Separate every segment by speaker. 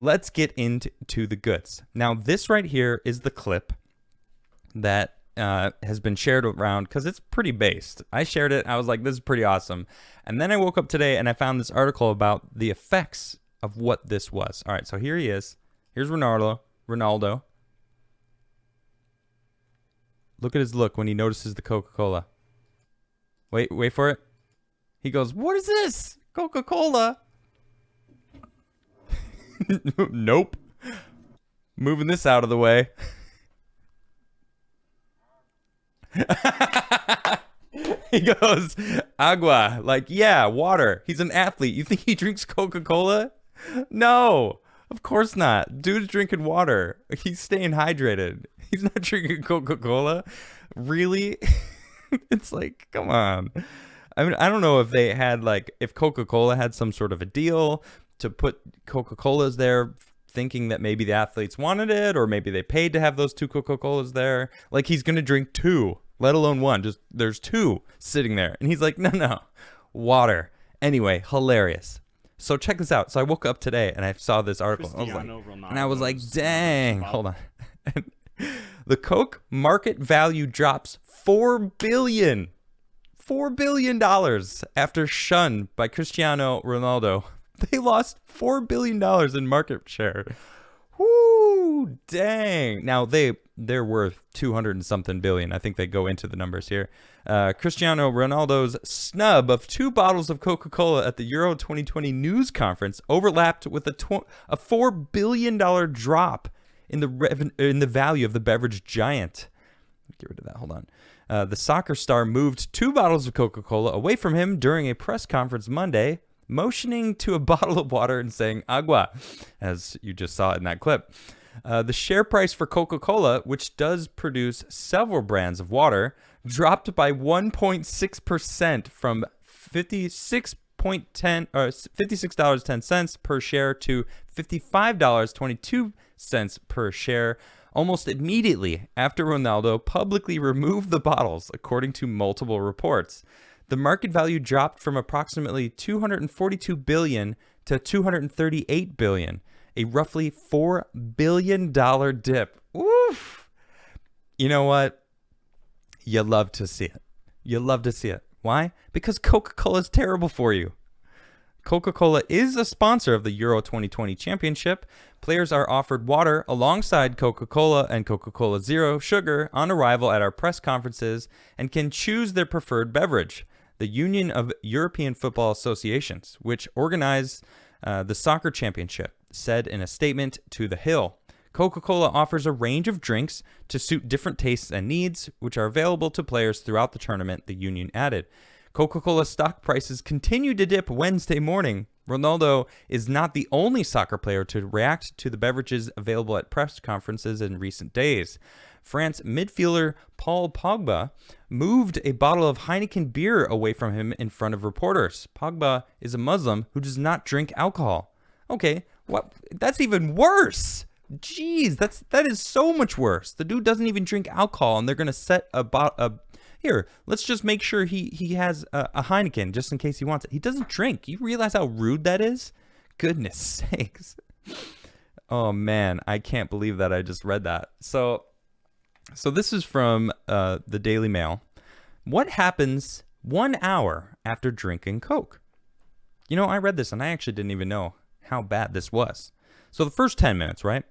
Speaker 1: let's get into the goods. Now, this right here is the clip that has been shared around because it's pretty based. I shared it. I was like, this is pretty awesome. And then I woke up today and I found this article about the effects of what this was. All right, so here he is. Here's Ronaldo. Look at his look when he notices the Coca Cola. Wait for it. He goes, "What is this? Coca Cola?" Nope. Moving this out of the way. He goes, "Agua." Like, yeah, water. He's an athlete. You think he drinks Coca Cola? No, of course not. Dude's drinking water. He's staying hydrated. He's not drinking Coca Cola. Really? It's like, come on. I mean, I don't know if they had if Coca Cola had some sort of a deal to put Coca Colas there, thinking that maybe the athletes wanted it, or maybe they paid to have those two Coca Colas there. Like, he's gonna drink two, let alone one. Just there's two sitting there, and he's like, no, water. Anyway, hilarious. So check this out. So I woke up today and I saw this article. I was like, dang, hold on. The Coke market value drops $4 billion after shunned by Cristiano Ronaldo. They lost $4 billion in market share. Whoo, dang. Now they're worth 200 and something billion. I think they go into the numbers here. Cristiano Ronaldo's snub of 2 bottles of Coca-Cola at the Euro 2020 news conference overlapped with a $4 billion drop in the value of the beverage giant. Get rid of that. Hold on. The soccer star moved 2 bottles of Coca-Cola away from him during a press conference Monday, motioning to a bottle of water and saying agua, as you just saw in that clip. The share price for Coca-Cola, which does produce several brands of water, dropped by 1.6% from $56.10 per share to $55.22 per share almost immediately after Ronaldo publicly removed the bottles, according to multiple reports. The market value dropped from approximately $242 billion to $238 billion, a roughly $4 billion dip. Oof! You know what? You love to see it. You love to see it. Why? Because Coca-Cola is terrible for you. Coca-Cola is a sponsor of the Euro 2020 Championship. Players are offered water alongside Coca-Cola and Coca-Cola Zero Sugar on arrival at our press conferences and can choose their preferred beverage. The Union of European Football Associations, which organized the soccer championship, said in a statement to The Hill. Coca-Cola offers a range of drinks to suit different tastes and needs, which are available to players throughout the tournament, the union added. Coca-Cola stock prices continued to dip Wednesday morning. Ronaldo is not the only soccer player to react to the beverages available at press conferences in recent days. France midfielder Paul Pogba moved a bottle of Heineken beer away from him in front of reporters. Pogba is a Muslim who does not drink alcohol. Okay, what? That's even worse. Jeez, that is so much worse. The dude doesn't even drink alcohol, and they're gonna set here, let's just make sure he has a Heineken just in case he wants it. He doesn't drink. You realize how rude that is? Goodness sakes. Oh, man. I can't believe that I just read that. So this is from the Daily Mail. What happens 1 hour after drinking Coke? You know, I read this, and I actually didn't even know how bad this was. So the first 10 minutes, right?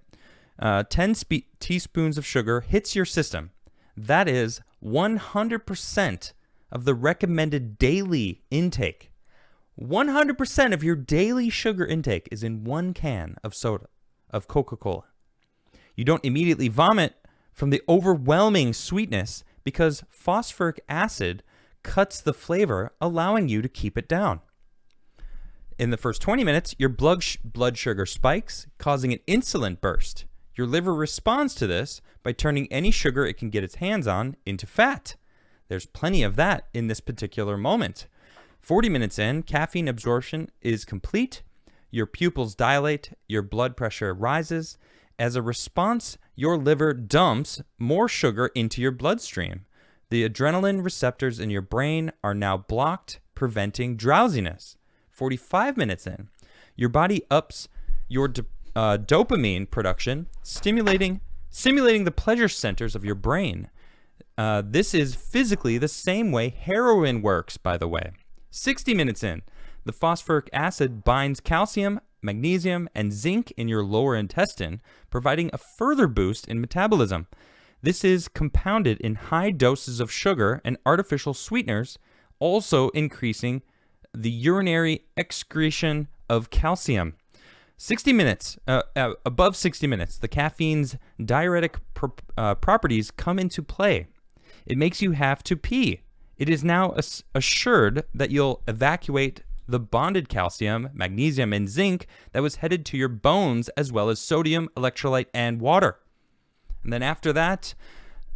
Speaker 1: 10 teaspoons of sugar hits your system. That is 100% of the recommended daily intake. 100% of your daily sugar intake is in 1 can of soda, of Coca-Cola. You don't immediately vomit from the overwhelming sweetness because phosphoric acid cuts the flavor, allowing you to keep it down. In the first 20 minutes, your blood sugar spikes, causing an insulin burst. Your liver responds to this by turning any sugar it can get its hands on into fat. There's plenty of that in this particular moment. 40 minutes in, caffeine absorption is complete. Your pupils dilate. Your blood pressure rises. As a response, your liver dumps more sugar into your bloodstream. The adrenaline receptors in your brain are now blocked, preventing drowsiness. 45 minutes in, your body ups your dopamine production, simulating the pleasure centers of your brain. This is physically the same way heroin works, by the way. 60 minutes in, the phosphoric acid binds calcium, magnesium, and zinc in your lower intestine, providing a further boost in metabolism. This is compounded in high doses of sugar and artificial sweeteners, also increasing the urinary excretion of calcium. 60 minutes, above 60 minutes, the caffeine's diuretic properties come into play. It makes you have to pee. It is now assured that you'll evacuate the bonded calcium, magnesium, and zinc that was headed to your bones, as well as sodium, electrolyte, and water. And then after that,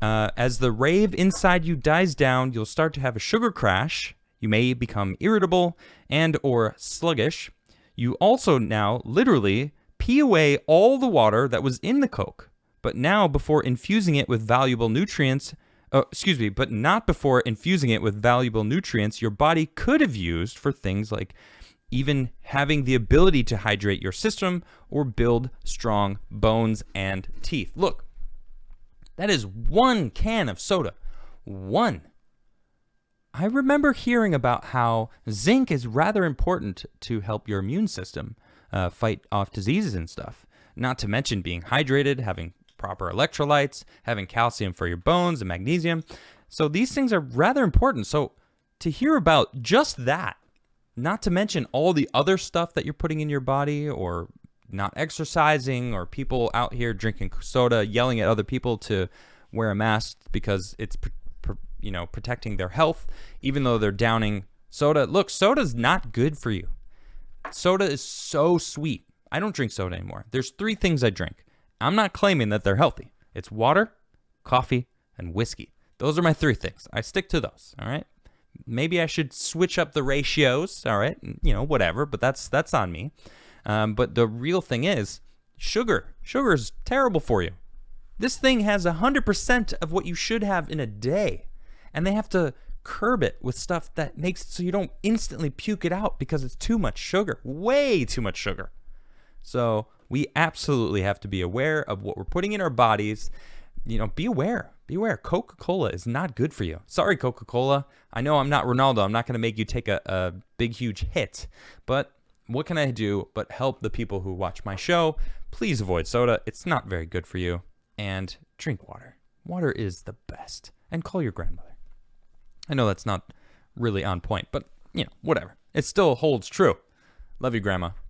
Speaker 1: as the rave inside you dies down, you'll start to have a sugar crash. You may become irritable and or sluggish. You also now literally pee away all the water that was in the Coke, but now before infusing it with valuable nutrients, but not before infusing it with valuable nutrients your body could have used for things like even having the ability to hydrate your system or build strong bones and teeth. Look, that is one can of soda. One. I remember hearing about how zinc is rather important to help your immune system fight off diseases and stuff. Not to mention being hydrated, having proper electrolytes, having calcium for your bones and magnesium. So these things are rather important. So to hear about just that, not to mention all the other stuff that you're putting in your body or not exercising or people out here drinking soda, yelling at other people to wear a mask because it's protecting their health, even though they're downing soda. Look, soda's not good for you. Soda is so sweet. I don't drink soda anymore. There's 3 things I drink. I'm not claiming that they're healthy. It's water, coffee, and whiskey. Those are my 3 things. I stick to those, all right? Maybe I should switch up the ratios, all right? Whatever, but that's on me. But the real thing is sugar. Sugar is terrible for you. This thing has 100% of what you should have in a day. And they have to curb it with stuff that makes it so you don't instantly puke it out because it's too much sugar, way too much sugar. So we absolutely have to be aware of what we're putting in our bodies. Be aware. Be aware. Coca Cola is not good for you. Sorry, Coca Cola. I know I'm not Ronaldo. I'm not going to make you take a big, huge hit. But what can I do but help the people who watch my show? Please avoid soda. It's not very good for you. And drink water. Water is the best. And call your grandmother. I know that's not really on point, but, whatever. It still holds true. Love you, Grandma.